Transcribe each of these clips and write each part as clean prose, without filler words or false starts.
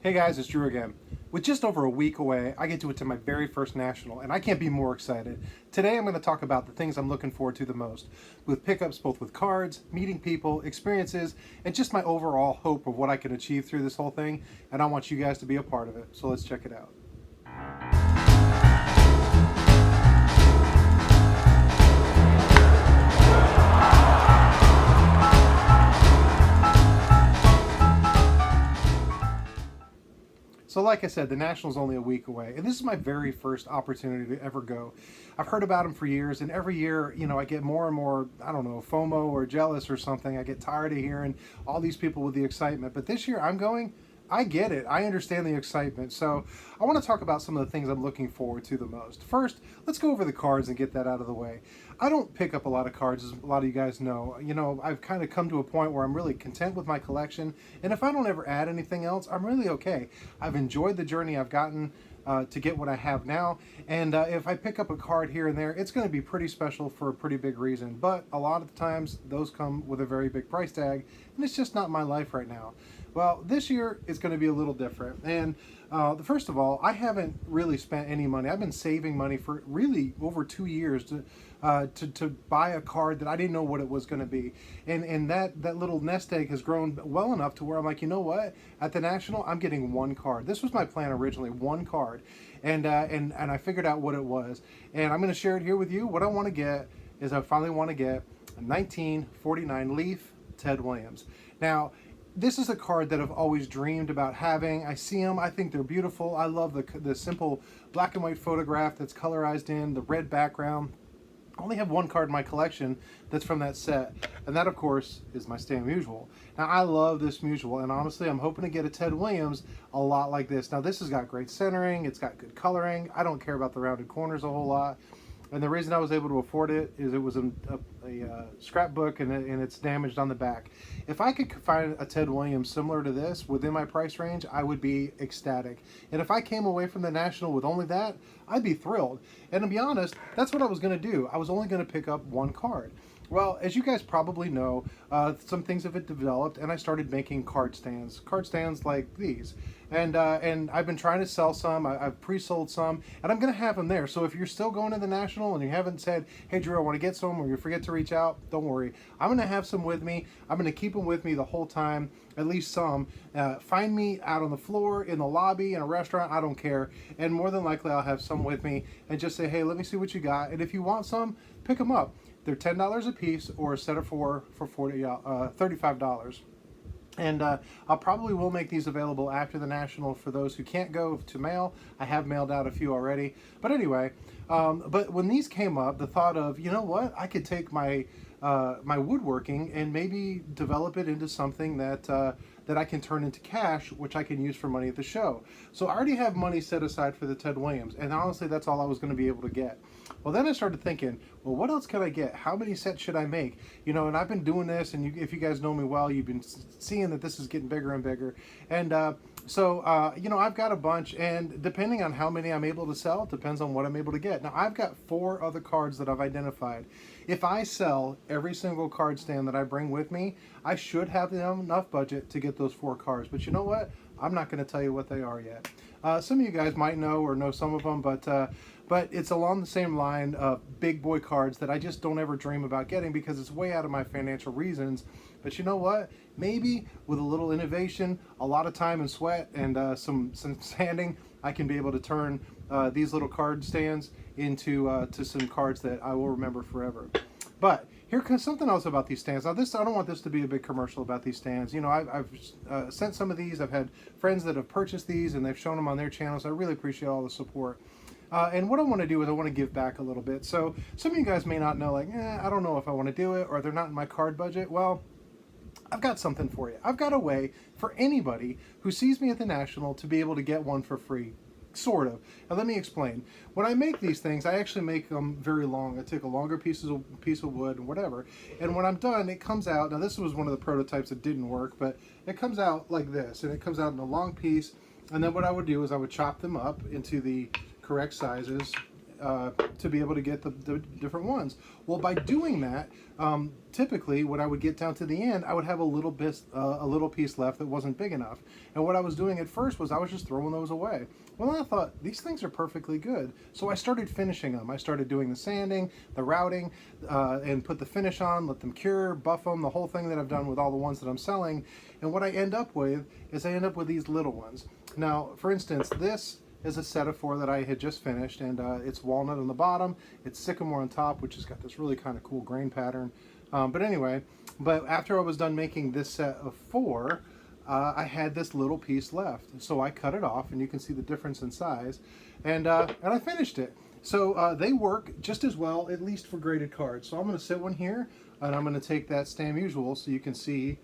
Hey guys, it's Drew again. With just over a week away, I get to attend my very first national, and I can't be more excited. Today I'm going to talk about the things I'm looking forward to the most, with pickups both with cards, meeting people, experiences, and just my overall hope of what I can achieve through this whole thing, and I want you guys to be a part of it, so let's check it out. So like I said, the National's only a week away, and this is my very first opportunity to ever go. I've heard about them for years, and every year, I get more and more, I don't know, FOMO or jealous or something. I get tired of hearing all these people with the excitement, but this year I'm going. I get it. I understand the excitement. So I want to talk about some of the things I'm looking forward to the most. First, let's go over the cards and get that out of the way. I don't pick up a lot of cards, as a lot of you guys know. I've kind of come to a point where I'm really content with my collection, and if I don't ever add anything else, I'm really okay. I've enjoyed the journey I've gotten to get what I have now, and if I pick up a card here and there, it's going to be pretty special for a pretty big reason, but a lot of the times those come with a very big price tag, and it's just not my life right now. Well, this year is going to be a little different, and first of all, I haven't really spent any money. I've been saving money for really over 2 years to buy a card that I didn't know what it was going to be, and that little nest egg has grown well enough to where I'm like, you know what? At the National, I'm getting one card. This was my plan originally, one card, and I figured out what it was, and I'm going to share it here with you. What I want to get is I finally want to get a 1949 Leaf Ted Williams. Now, this is a card that I've always dreamed about having. I see them, I think they're beautiful. I love the simple black and white photograph that's colorized in, the red background. I only have one card in my collection that's from that set, and that of course is my Stan Musial. Now I love this Musial, and honestly I'm hoping to get a Ted Williams a lot like this. Now this has got great centering, it's got good coloring. I don't care about the rounded corners a whole lot. And the reason I was able to afford it is it was a scrapbook, and it's damaged on the back. If I could find a Ted Williams similar to this within my price range, I would be ecstatic. And if I came away from the National with only that, I'd be thrilled. And to be honest, that's what I was going to do. I was only going to pick up one card. Well, as you guys probably know, some things have developed, and I started making card stands like these. And I've been trying to sell some. I've pre-sold some, and I'm going to have them there. So if you're still going to the National and you haven't said, hey, Drew, I want to get some, or you forget to reach out, don't worry. I'm going to have some with me. I'm going to keep them with me the whole time, at least some. Find me out on the floor, in the lobby, in a restaurant, I don't care. And more than likely, I'll have some with me and just say, hey, let me see what you got. And if you want some, pick them up. They're $10 a piece, or a set of four for $35. And I'll probably will make these available after the National for those who can't go to mail. I have mailed out a few already. But anyway, but when these came up, the thought of, you know what, I could take my my woodworking and maybe develop it into something that that I can turn into cash, which I can use for money at the show. So I already have money set aside for the Ted Williams, and honestly, that's all I was going to be able to get. Well, then I started thinking, well, what else can I get? How many sets should I make? And I've been doing this, and if you guys know me well, you've been seeing that this is getting bigger and bigger. And so I've got a bunch, and depending on how many I'm able to sell, depends on what I'm able to get. Now, I've got 4 other cards that I've identified. If I sell every single card stand that I bring with me, I should have enough budget to get those 4 cards. But you know what? I'm not going to tell you what they are yet. Some of you guys might know or know some of them, but it's along the same line of big boy cards that I just don't ever dream about getting because it's way out of my financial reasons. But you know what? Maybe with a little innovation, a lot of time and sweat, and some sanding, I can be able to turn these little card stands into to some cards that I will remember forever. But here comes something else about these stands. Now, I don't want this to be a big commercial about these stands. I've sent some of these. I've had friends that have purchased these, and they've shown them on their channels. I really appreciate all the support. And what I want to do is I want to give back a little bit. So some of you guys may not know, like, I don't know if I want to do it, or they're not in my card budget. Well, I've got something for you. I've got a way for anybody who sees me at the National to be able to get one for free. Sort of. Now let me explain. When I make these things, I actually make them very long. I take a longer piece of wood and whatever. And when I'm done, it comes out. Now this was one of the prototypes that didn't work, but it comes out like this, and it comes out in a long piece. And then what I would do is I would chop them up into the correct sizes, to be able to get the different ones. Well, by doing that, typically when I would get down to the end, I would have a little piece left that wasn't big enough. And what I was doing at first was I was just throwing those away. Well, I thought these things are perfectly good, so I started finishing them. I started doing the sanding, the routing, and put the finish on, let them cure, buff them, the whole thing that I've done with all the ones that I'm selling. And what I end up with is I end up with these little ones. Now, for instance, this is a set of 4 that I had just finished, and it's walnut on the bottom, it's sycamore on top, which has got this really kind of cool grain pattern. But anyway, after I was done making this set of 4, I had this little piece left. So I cut it off, and you can see the difference in size, and I finished it. So they work just as well, at least for graded cards. So I'm going to sit one here, and I'm going to take that Stam Usual so you can see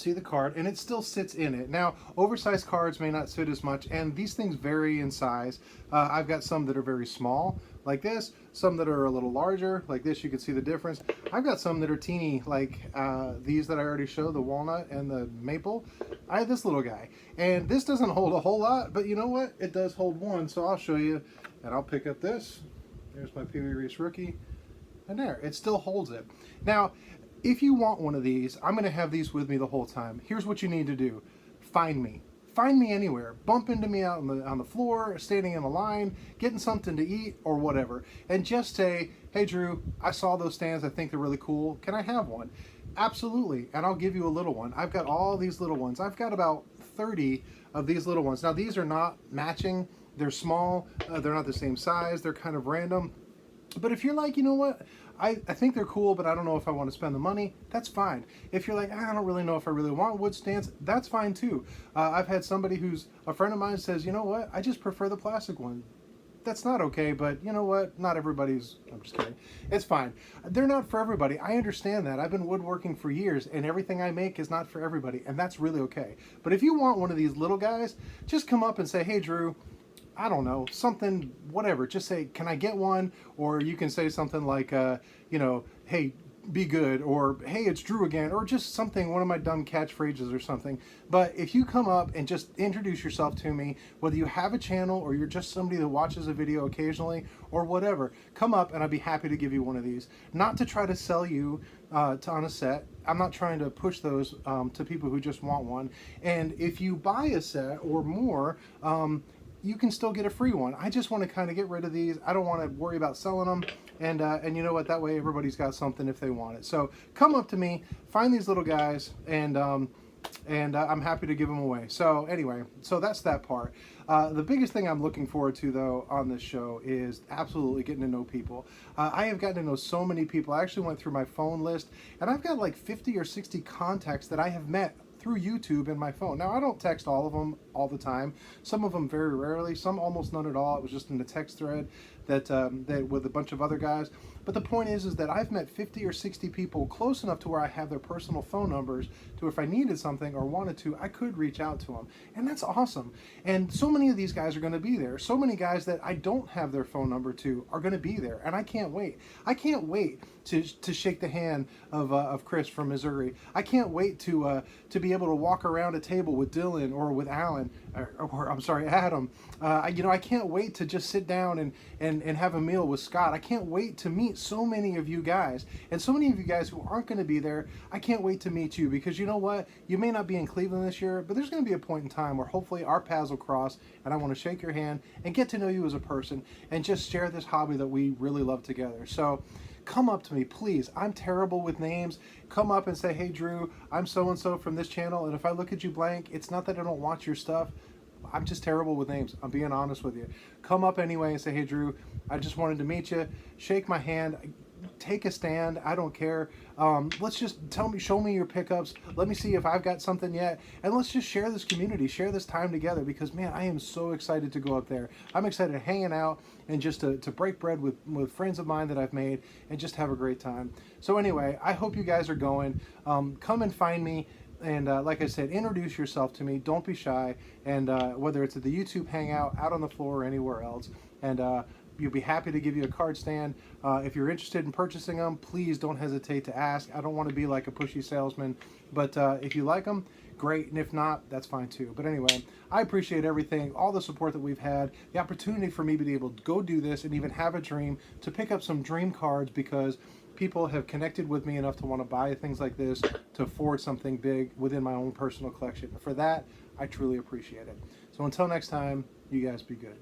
the card, and it still sits in it. Now, oversized cards may not sit as much, and these things vary in size. I've got some that are very small, like this, some that are a little larger, like this. You can see the difference. I've got some that are teeny, like these that I already showed, the walnut and the maple. I have this little guy, and this doesn't hold a whole lot, but you know what? It does hold one, so I'll show you, and I'll pick up this. There's my Pee Wee Reese rookie, and there, it still holds it. Now, if you want one of these, I'm going to have these with me the whole time. Here's what you need to do. Find me. Find me anywhere. Bump into me out on the floor, standing in a line, getting something to eat, or whatever. And just say, hey Drew, I saw those stands. I think they're really cool. Can I have one? Absolutely. And I'll give you a little one. I've got all these little ones. I've got about 30 of these little ones. Now, these are not matching. They're small. They're not the same size. They're kind of random. But if you're like, you know what, I think they're cool, but I don't know if I want to spend the money, that's fine. If you're like, I don't really know if I really want wood stands, that's fine too. I've had somebody who's a friend of mine says, you know what, I just prefer the plastic one. That's not okay, but you know what, not everybody's, I'm just kidding. It's fine. They're not for everybody. I understand that. I've been woodworking for years, and everything I make is not for everybody, and that's really okay. But if you want one of these little guys, just come up and say, hey Drew, I don't know, something, whatever. Just say, can I get one? Or you can say something like, you know, hey, be good, or hey, it's Drew again, or just something, one of my dumb catchphrases or something. But if you come up and just introduce yourself to me, whether you have a channel or you're just somebody that watches a video occasionally or whatever, come up and I'd be happy to give you one of these. Not to try to sell you on a set. I'm not trying to push those to people who just want one. And if you buy a set or more, you can still get a free one. I just want to kind of get rid of these. I don't want to worry about selling them. And you know what? That way everybody's got something if they want it. So come up to me, find these little guys, and I'm happy to give them away. So anyway, so that's that part. The biggest thing I'm looking forward to, though, on this show is absolutely getting to know people. I have gotten to know so many people. I actually went through my phone list, and I've got like 50 or 60 contacts that I have met through YouTube and my phone. Now, I don't text all of them all the time. Some of them very rarely, some almost none at all. It was just in the text thread that with a bunch of other guys. But the point is that I've met 50 or 60 people close enough to where I have their personal phone numbers to if I needed something or wanted to, I could reach out to them. And that's awesome. And so many of these guys are going to be there. So many guys that I don't have their phone number to are going to be there. And I can't wait. I can't wait to shake the hand of Chris from Missouri. I can't wait to be able to walk around a table with Dylan or with Alan, or I'm sorry, Adam. I can't wait to just sit down and have a meal with Scott. I can't wait to meet so many of you guys. And so many of you guys who aren't going to be there, I can't wait to meet you, because you know what? You may not be in Cleveland this year, but there's going to be a point in time where hopefully our paths will cross, and I want to shake your hand and get to know you as a person and just share this hobby that we really love together. So come up to me, please. I'm terrible with names. Come up and say, hey Drew, I'm so-and-so from this channel, and if I look at you blank, it's not that I don't want your stuff. I'm just terrible with names. I'm being honest with you. Come up anyway and say, hey Drew, I just wanted to meet you. Shake my hand. Take a stand. I don't care. Let's just show me your pickups. Let me see if I've got something yet. And let's just share this community, share this time together, because man, I am so excited to go up there. I'm excited hanging out and just to break bread with friends of mine that I've made and just have a great time. So anyway, I hope you guys are going. Come and find me. And like I said, introduce yourself to me. Don't be shy. And whether it's at the YouTube Hangout, out on the floor, or anywhere else. And you'll be happy to give you a card stand. If you're interested in purchasing them, please don't hesitate to ask. I don't want to be like a pushy salesman. But if you like them, great, and if not, that's fine too. But anyway, I appreciate everything, all the support that we've had, the opportunity for me to be able to go do this and even have a dream, to pick up some dream cards, because people have connected with me enough to want to buy things like this to afford something big within my own personal collection. For that, I truly appreciate it. So until next time, you guys be good.